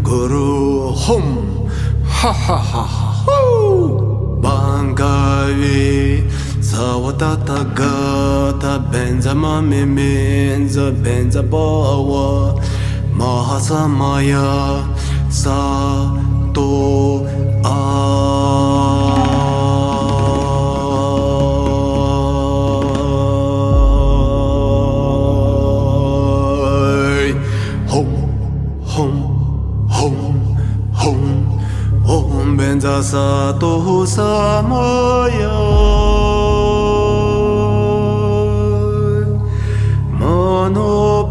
Guru Hum Ha Ha Ha Ho Bangavi Sawatata Gata Benza Mami Menza Benza Bawa Mahasamaya Sa To Benza Sato Samaya Manopanaya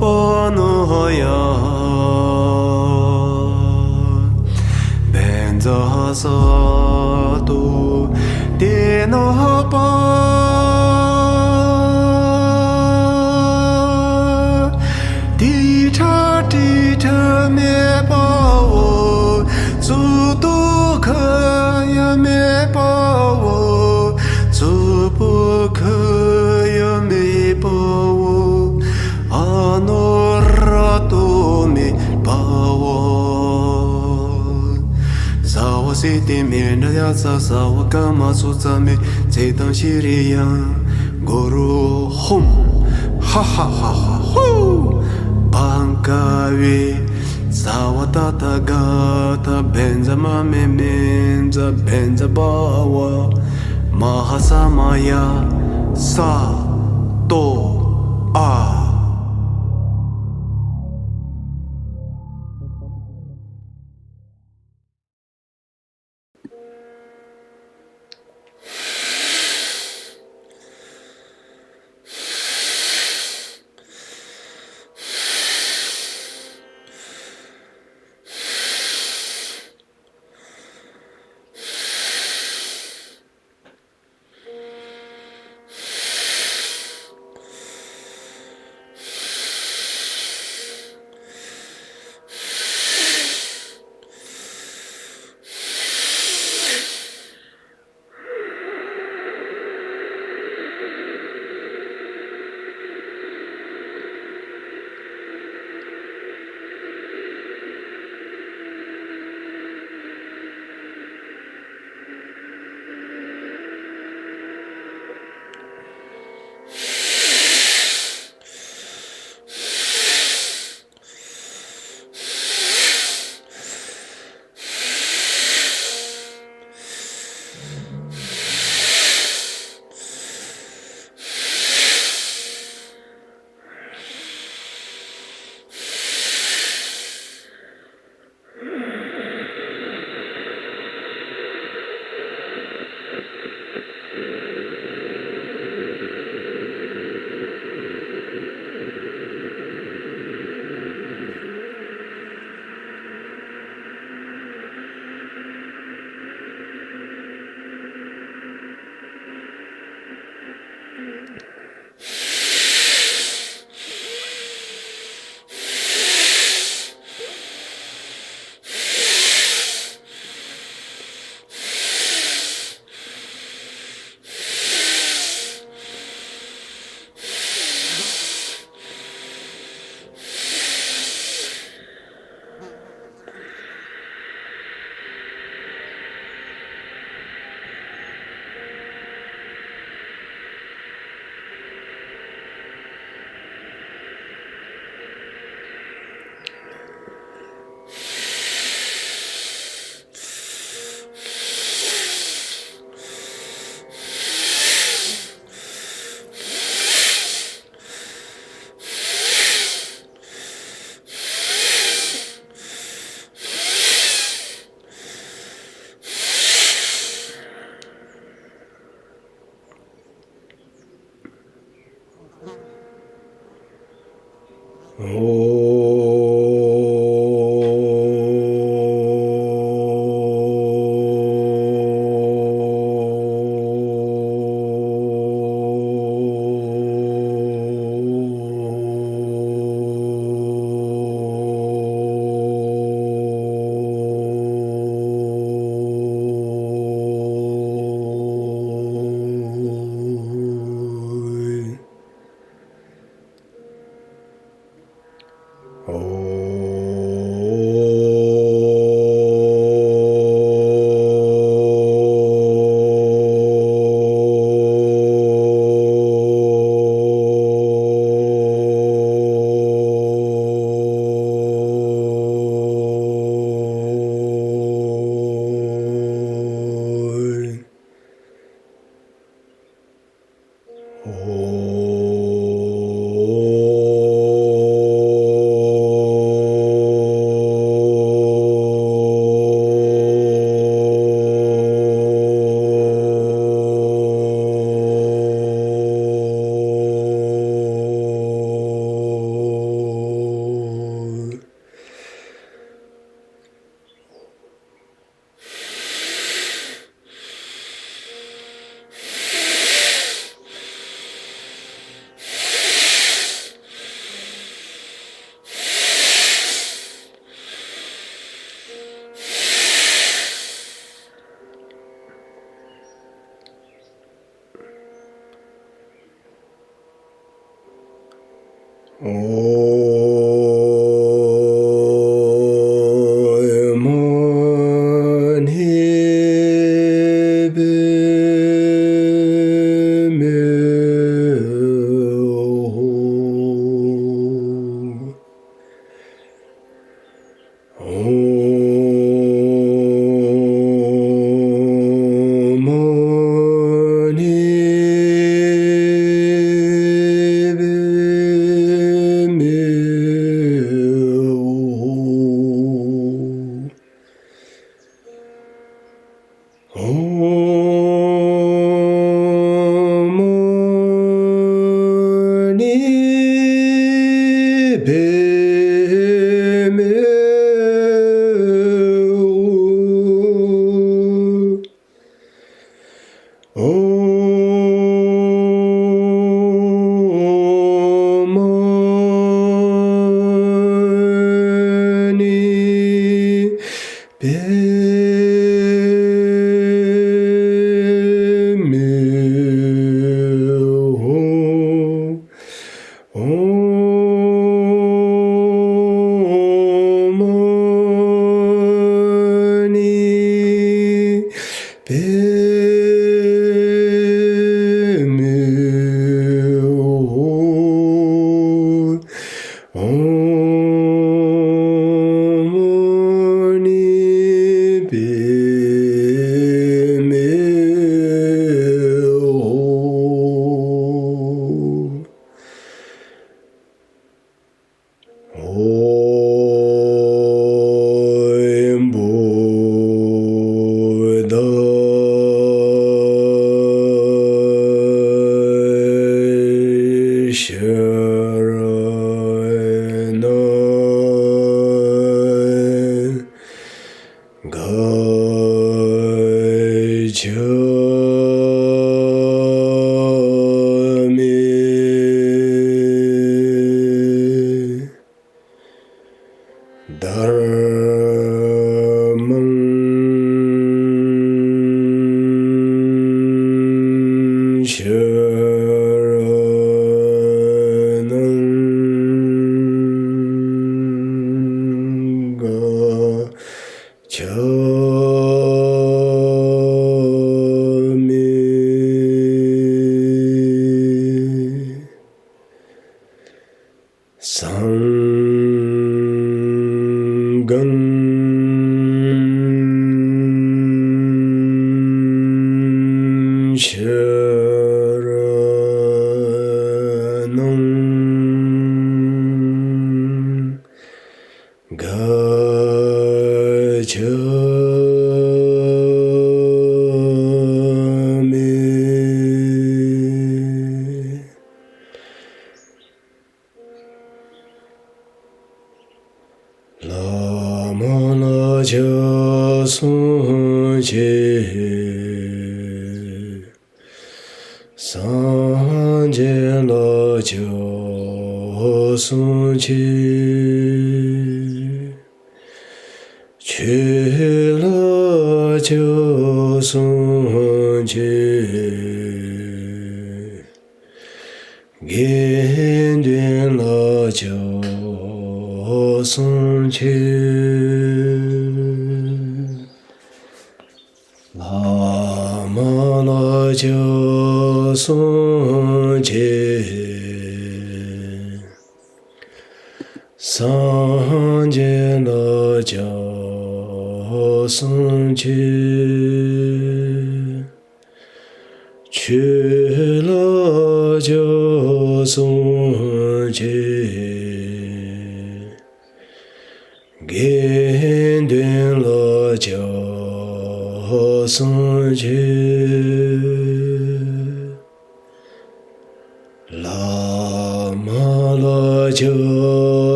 Benza Sato Denapa Tita Tita Mepao Suto Kaya Mepao Supo Kaya Mepao Anorato Mepao Sawa Siti Mirna Yatsa Sawa Kama Sutsame Zedang Shiriyan Guru Hum Ha Ha Ha Ha Ho Bankavi Sawatata Gata Benza Mame Menza Benza Bawa Mahasamaya Sa To A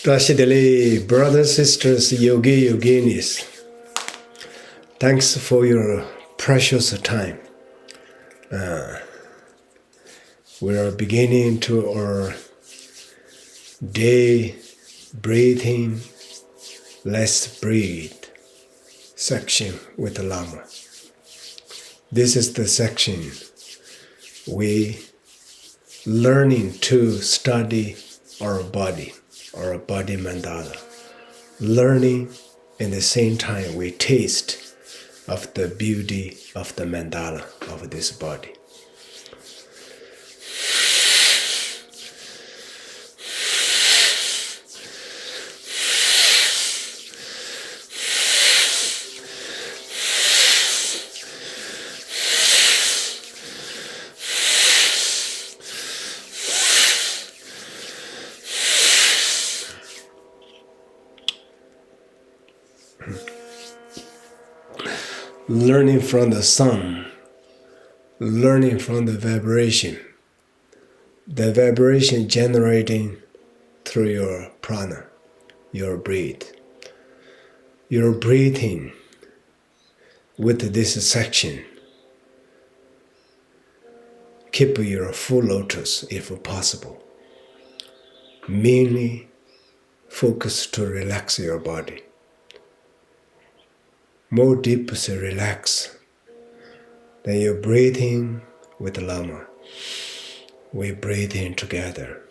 Especially brothers, sisters, yogi, yoginis, thanks for your precious time. We are beginning to our day breathing, let's breathe section with the Lama. This is the section we learning to study our body mandala. Learning at the same time we taste of the beauty of the mandala of this body. Learning from the sun, learning from the vibration generating through your prana, your breath. Your breathing with this section, keep your full lotus if possible. Mainly focus to relax your body. More deeply relax. Then you're breathing with Lama. We breathe in together.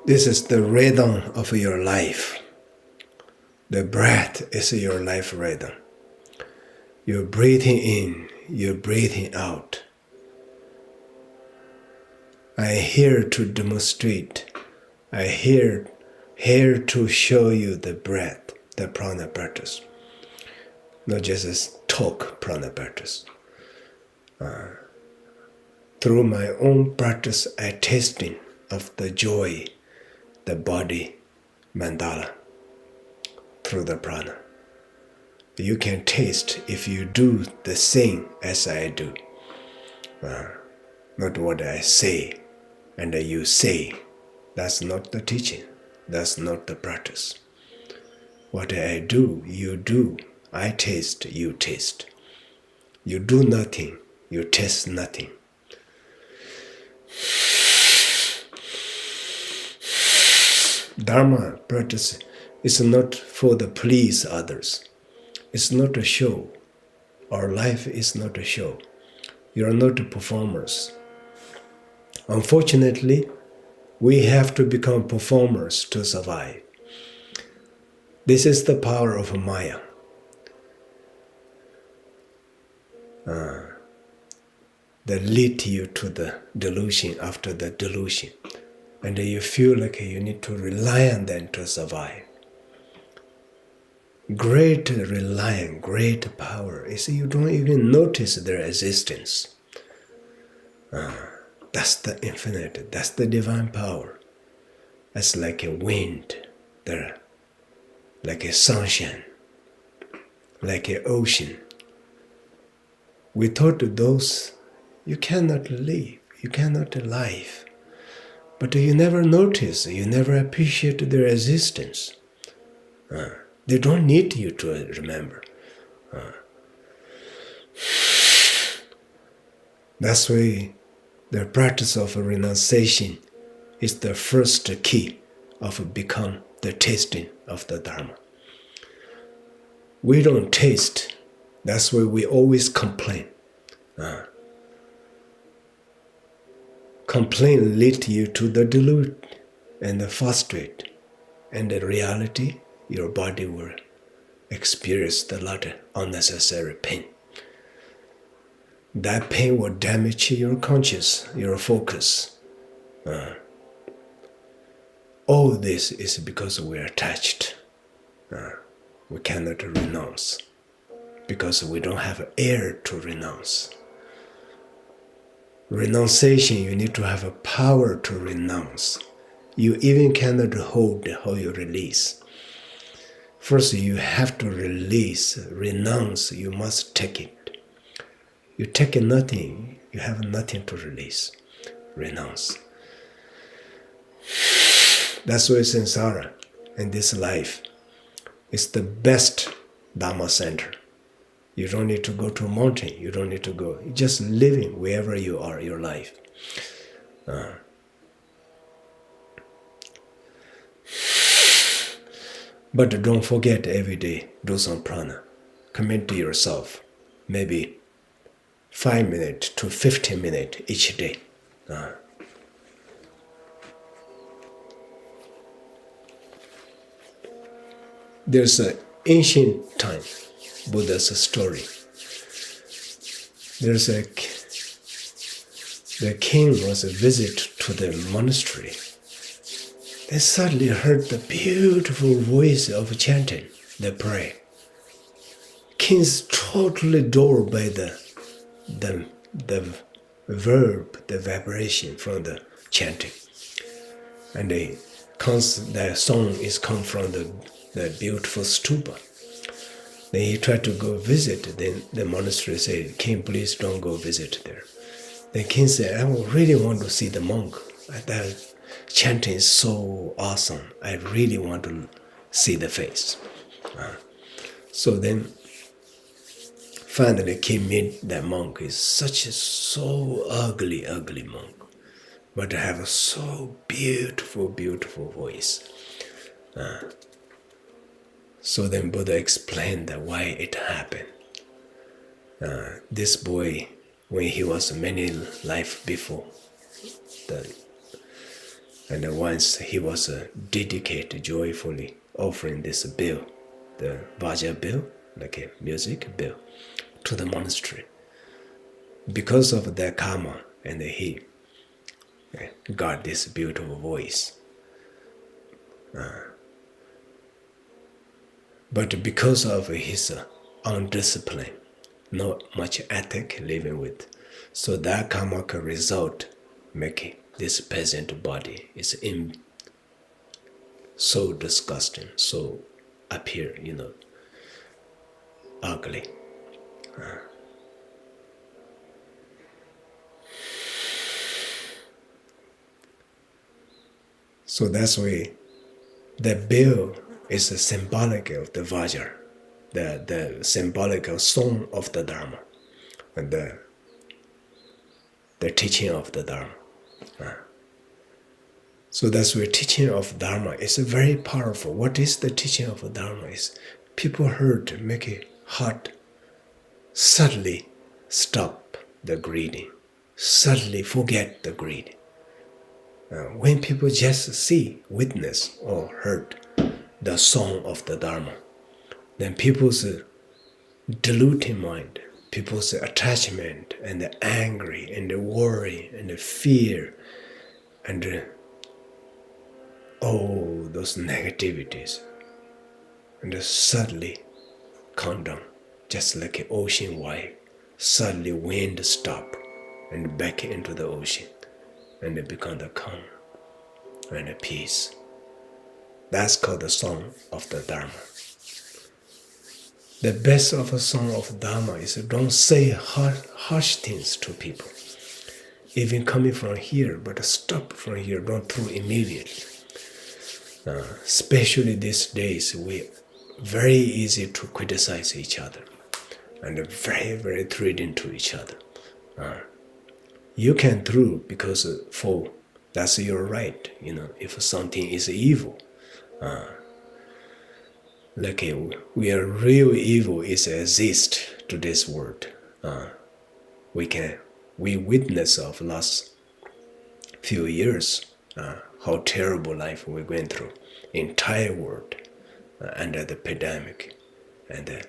This is the rhythm of your life. The breath is your life rhythm. You're breathing in, you're breathing out. I am here to demonstrate. I am here to show you the breath, the prana practice. Not just talk prana practice. Through my own practice, I tasting of the joy, the body mandala through the prana. You can taste if you do the same as I do. Not what I say and you say. That's not the teaching. That's not the practice. What I do, you do. I taste, you taste. You do nothing, you taste nothing. Dharma practice is not for the please others. It's not a show. Our life is not a show. You are not performers. Unfortunately, we have to become performers to survive. This is the power of Maya. That lead you to the delusion after the delusion. And you feel like you need to rely on them to survive. Great reliance, great power is you don't even notice their existence. That's the infinite, that's the divine power. That's like a wind, there, like a sunshine, like an ocean. Without those, you cannot live, you cannot live. But you never notice, you never appreciate their existence. They don't need you to remember. That's why the practice of renunciation is the first key of become the tasting of the Dharma. We don't taste. That's why we always complain. Complaint leads you to the delude and the frustrate. And in reality, your body will experience a lot of unnecessary pain. That pain will damage your conscious, your focus. All this is because we are attached. We cannot renounce because we don't have air to renounce. Renunciation, you need to have a power to renounce. You even cannot hold how you release. First, you have to release, renounce, you must take it. You take nothing, you have nothing to release. Renounce. That's why samsara in this life is the best Dharma center. You don't need to go to a mountain, you don't need to go. You're just living wherever you are, your life. But don't forget every day, do some prana. Commit to yourself, maybe 5 minutes to 15 minutes each day. There's an ancient time, Buddha's story. The king was a visit to the monastery. They suddenly heard the beautiful voice of chanting, the prayer. King's totally adored by the verb, the vibration from the chanting. And the song is come from the beautiful stupa. Then he tried to go visit. Then the monastery said, King, please don't go visit there. The king said, I really want to see the monk. That chanting is so awesome. I really want to see the face. So then, finally, king meet that monk. Is so ugly monk, but have a so beautiful voice. So then Buddha explained that why it happened. This boy, when he was many life before, and once he was dedicated joyfully offering this bill, the vaja bill, like a music bill, to the monastery. Because of that karma, and he got this beautiful voice. But because of his undiscipline, not much ethic living with, so that karmic result making this peasant body is so disgusting, so appear, ugly. So that's why the bell is a symbolic of the Vajra, the symbolic of song of the Dharma, and the teaching of the Dharma. So that's where teaching of Dharma is very powerful. What is the teaching of Dharma? Is people heard, make it hard, suddenly stop the greeting, suddenly forget the greeting. When people just see, witness, or heard the song of the Dharma, then people's diluting mind, people's attachment and the angry and the worry and the fear and all those negativities, and suddenly calm down, just like an ocean wave. Suddenly wind stop and back into the ocean, and it become the calm and the peace. That's called the song of the Dharma. The best of a song of Dharma is don't say harsh things to people. Even coming from here, but stop from here, don't throw immediately. Especially these days, we very easy to criticize each other and very, very threatening to each other. You can throw because for that's your right. If something is evil, like we are real evil is exist to this world. We witness of last few years how terrible life we went through, entire world, under the pandemic and the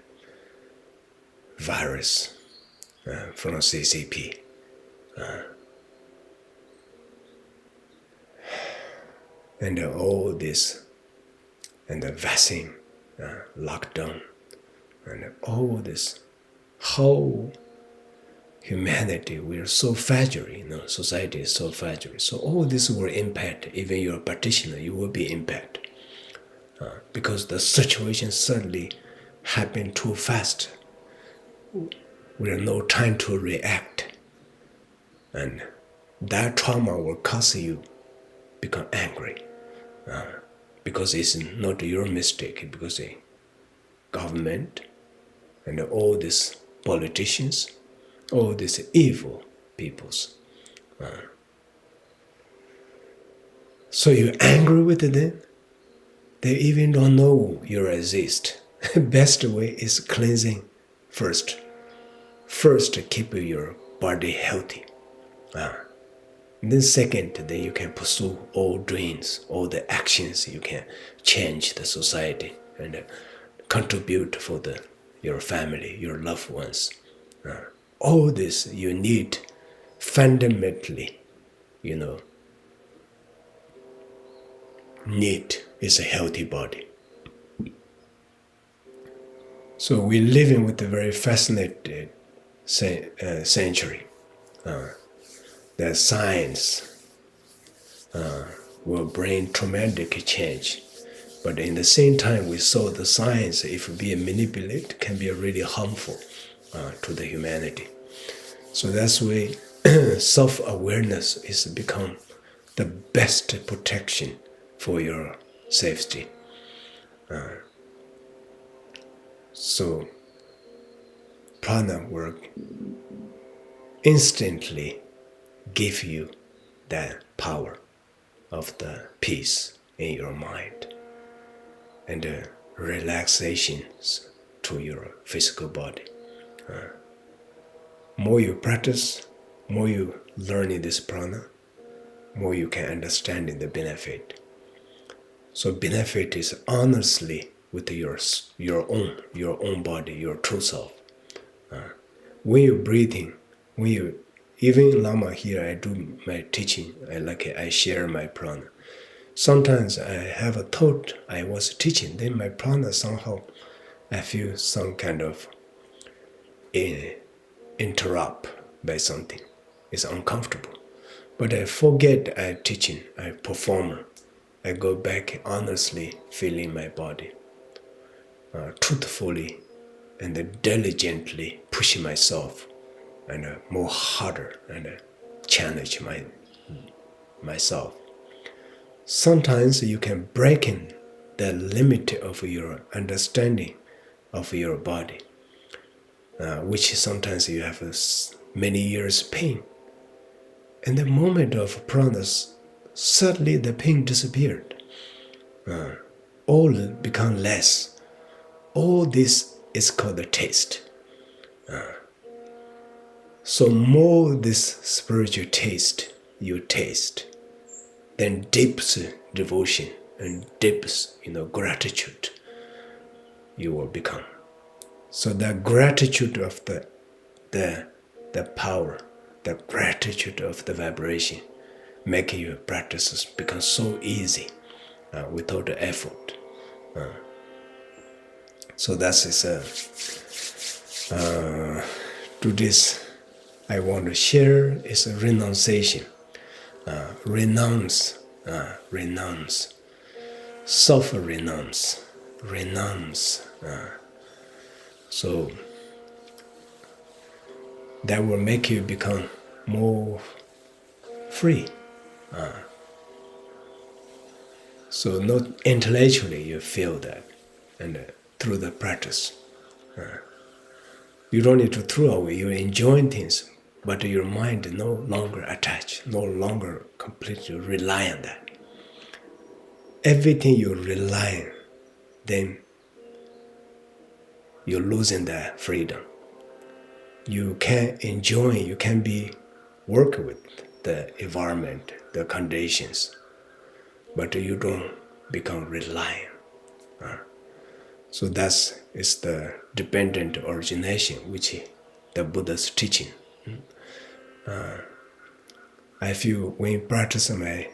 virus from CCP. And all this, and the vaccine lockdown, and all this, how humanity, we are so fragile, society is so fragile. So all this will impact, even your practitioner, you will be impacted. Because the situation suddenly happened too fast. We have no time to react. And that trauma will cause you become angry. Because it's not your mistake, because the government and all these politicians, all these evil peoples. So you're angry with them, they even don't know you exist. Best way is cleansing first. First, keep your body healthy. Then second, then you can pursue all dreams, all the actions you can change the society and contribute for your family, your loved ones. All this you need fundamentally, need is a healthy body. So we're living with a very fascinating century. That science will bring tremendous change. But in the same time, we saw the science, if being manipulated, can be really harmful to the humanity. So that's why self-awareness is become the best protection for your safety. So prana work instantly give you that power of the peace in your mind and the relaxations to your physical body. More you practice, more you learn in this prana, more you can understand in the benefit. So benefit is honestly with your own body, your true self. When you're breathing, even Lama here, I do my teaching, I share my prana. Sometimes I have a thought I was teaching, then my prana somehow, I feel some kind of interrupt by something. It's uncomfortable. But I forget I'm teaching, I'm performer. I go back honestly feeling my body, truthfully and diligently push myself and more harder and challenge myself. Sometimes you can break in the limit of your understanding of your body, which sometimes you have many years pain. In the moment of prana, suddenly the pain disappeared. All become less. All this is called the taste. So more this spiritual taste you taste, then deeps devotion and deeps gratitude you will become. So the gratitude of the power, the gratitude of the vibration, make your practices become so easy without the effort. So that is to this I want to share is a renunciation. Renounce, self-renounce, renounce. So that will make you become more free. So not intellectually you feel that, and through the practice. You don't need to throw away, you're enjoying things, but your mind no longer attached, no longer completely rely on that. Everything you rely on, then you're losing that freedom. You can enjoy, you can work with the environment, the conditions, but you don't become reliant. So that is the dependent origination, which the Buddha's teaching. I feel when I practice my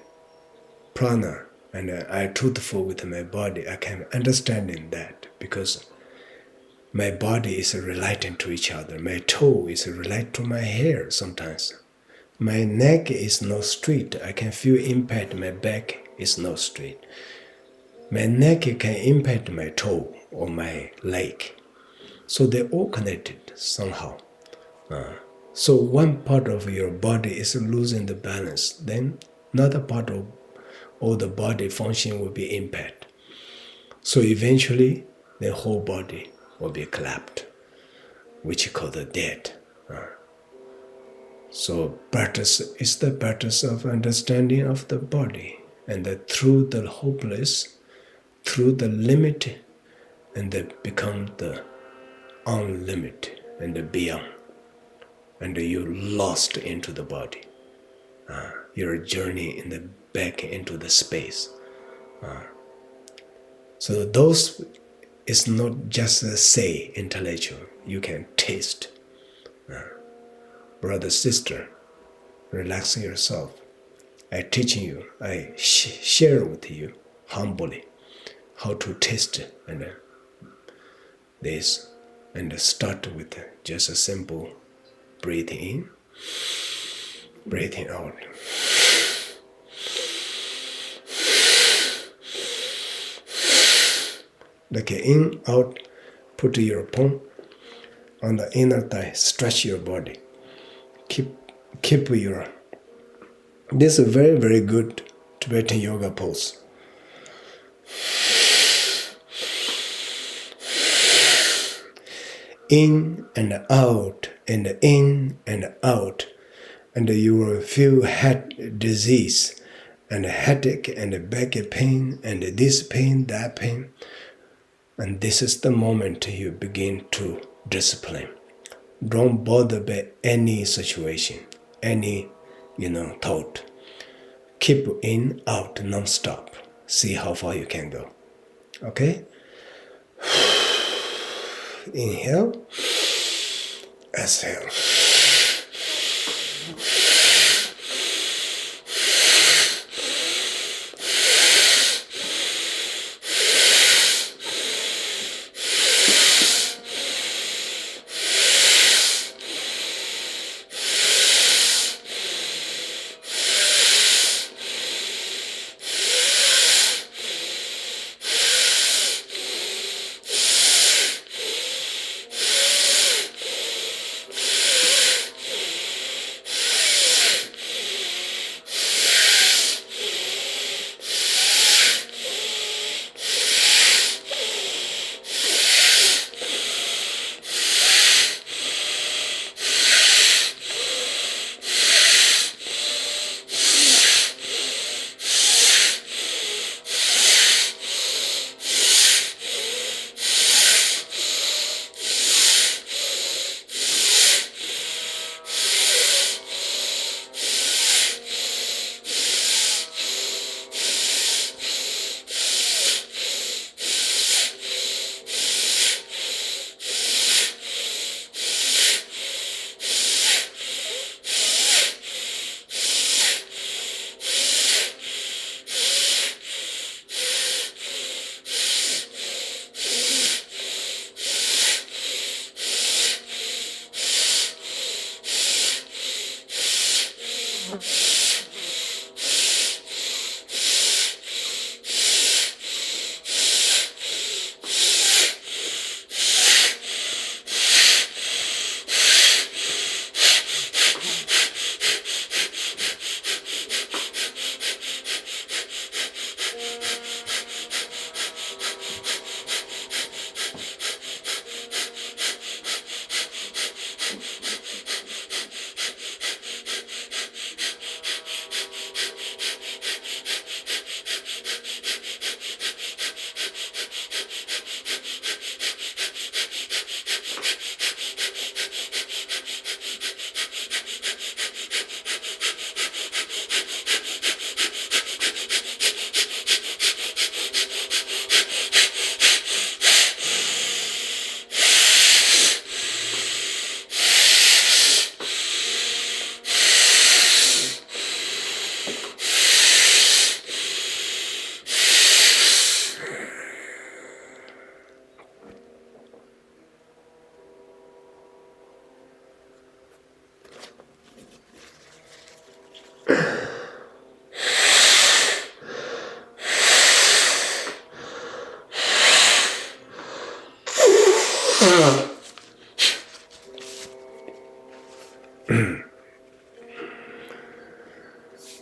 prana and I truthful with my body, I can understand that because my body is related to each other. My toe is related to my hair sometimes. My neck is not straight. I can feel impact. My back is not straight. My neck can impact my toe or my leg. So they're all connected somehow. So one part of your body is losing the balance, then another part of all the body function will be impaired. So eventually, the whole body will be collapsed, which is called the dead. So practice is the practice of understanding of the body, and that through the hopeless, through the limit, and that become the unlimited and the beyond, and you're lost into the body. Your journey in the back into the space. So those is not just a say intellectual. You can taste. Brother, sister, relax yourself. I teaching you. I share with you humbly how to taste and this, and start with just a simple breathing in, breathing out. Like in, out, put your palm on the inner thigh, stretch your body. Keep your, this is a very, very good Tibetan yoga pose. In and out, and in and out, and you will feel head disease, and headache, and back pain, and this pain, that pain. And this is the moment you begin to discipline. Don't bother by any situation, any, thought. Keep in, out, non-stop. See how far you can go. Okay? Inhale. Exhale.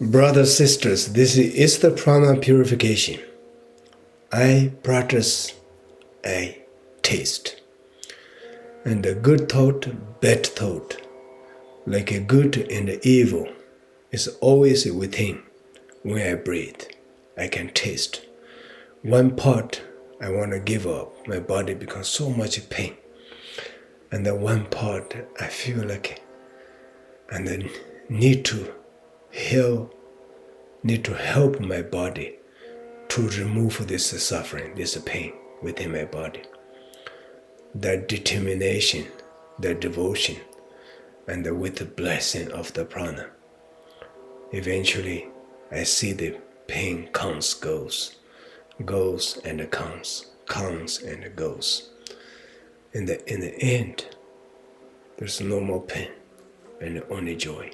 Brothers, sisters, this is the prana purification. I practice, I taste. And a good thought, bad thought, like a good and evil, is always within. When I breathe, I can taste. One part I want to give up, my body becomes so much pain. And then one part I feel like and then need to help my body to remove this suffering, this pain within my body. That determination, that devotion, and with the blessing of the prana, eventually I see the pain comes, goes and comes and goes. In the end, there's no more pain and only joy.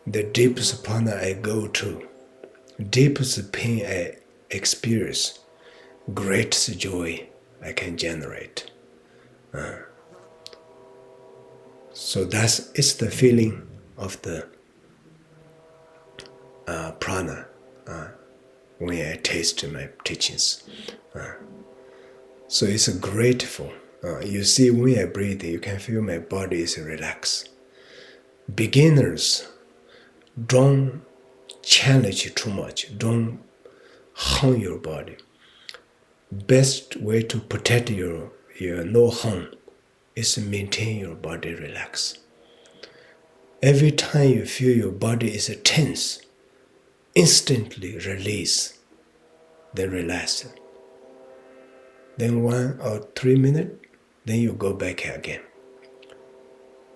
The deepest prana I go to, deepest pain I experience, greatest joy I can generate. So it's the feeling of the prana when I taste my teachings. So it's grateful. You see, when I breathe, you can feel my body is relaxed. Beginners, don't challenge too much. Don't harm your body. Best way to protect your no harm is to maintain your body relaxed. Every time you feel your body is tense, instantly release, then relax. Then 1 or 3 minutes, then you go back again.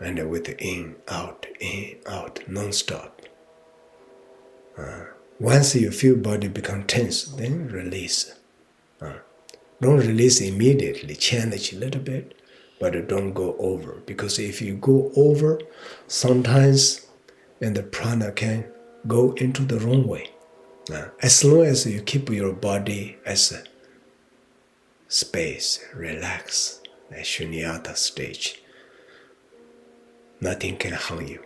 And with in, out, non-stop. Once you feel body become tense, then release. Don't release immediately, challenge a little bit, but don't go over. Because if you go over, sometimes and the prana can go into the wrong way. As long as you keep your body as a space, relax, a shunyata stage, nothing can harm you.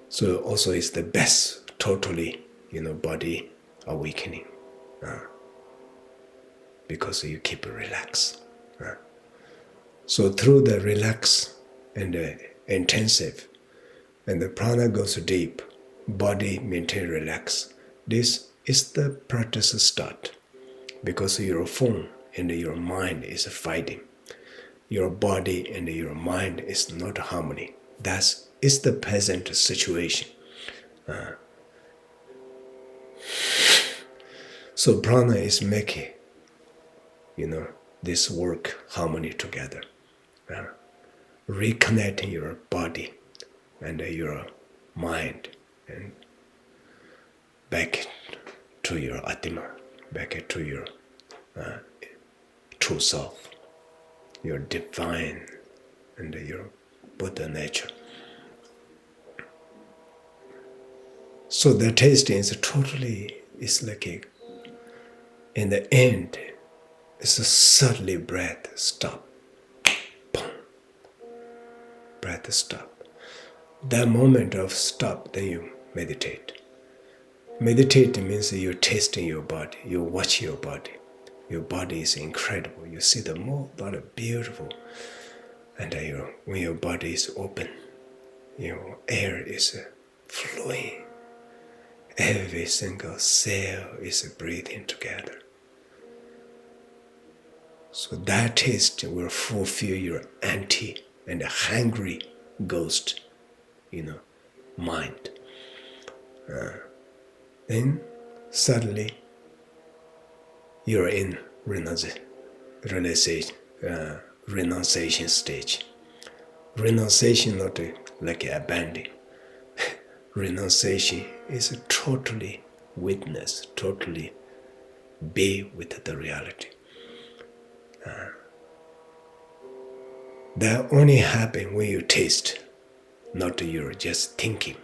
So also it's the best, totally, body awakening. Because you keep it relaxed. So through the relax and the intensive, and the prana goes deep, body maintain relax. This is the practice start. Because your phone and your mind is fighting. Your body and your mind is not harmony. That is the present situation. So prana is making, this work harmony together. Reconnecting your body and your mind and back to your Atma, back to your true self, your divine and your Buddha nature. So the tasting is it's like in the end, it's a suddenly breath stop. Boom. Breath stop. That moment of stop, then you meditate. Meditate means you're tasting your body, you watch your body. Your body is incredible. You see the more body beautiful. And when your body is open, your air is flowing. Every single cell is breathing together. So that taste will fulfill your empty and hungry ghost, mind. Then suddenly you're in renunciation stage. Renunciation not like abandoning. Renunciation is totally witness, totally be with the reality. That only happens when you taste, not you're just thinking.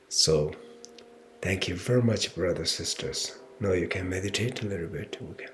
So, thank you very much, brothers and sisters. Now you can meditate a little bit. Okay.